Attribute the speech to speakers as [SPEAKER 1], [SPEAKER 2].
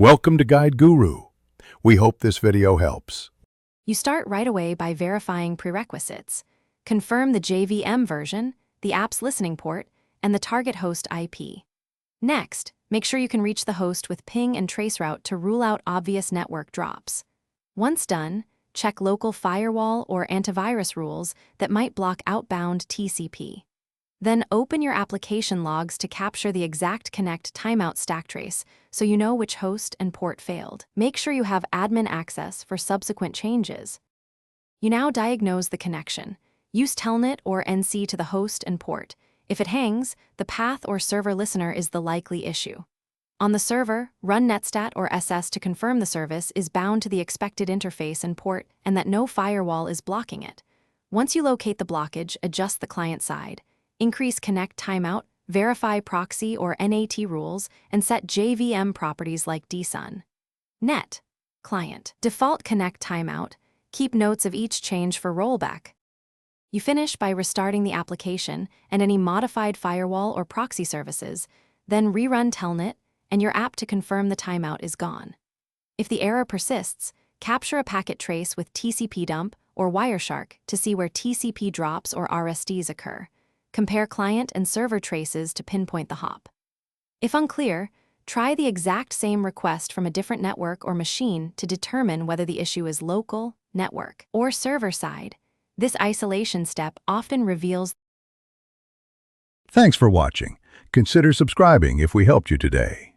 [SPEAKER 1] Welcome to Guide Guru. We hope this video helps.
[SPEAKER 2] You start right away by verifying prerequisites. Confirm the JVM version, the app's listening port, and the target host IP. Next, make sure you can reach the host with ping and traceroute to rule out obvious network drops. Once done, check local firewall or antivirus rules that might block outbound TCP. Then open your application logs to capture the exact connect timeout stack trace so you know which host and port failed. Make sure you have admin access for subsequent changes. You now diagnose the connection. Use telnet or NC to the host and port. If it hangs, the path or server listener is the likely issue. On the server, run netstat or SS to confirm the service is bound to the expected interface and port and that no firewall is blocking it. Once you locate the blockage, adjust the client side. Increase connect timeout, verify proxy or NAT rules, and set JVM properties like DSUN. Net. Client. Default connect timeout. Keep notes of each change for rollback. You finish by restarting the application and any modified firewall or proxy services, then rerun telnet, and your app to confirm the timeout is gone. If the error persists, capture a packet trace with TCP dump or Wireshark to see where TCP drops or RSDs occur. Compare client and server traces to pinpoint the hop. If unclear, try the exact same request from a different network or machine to determine whether the issue is local, network, or server side. This isolation step often reveals.
[SPEAKER 1] Thanks for watching. Consider subscribing if we helped you today.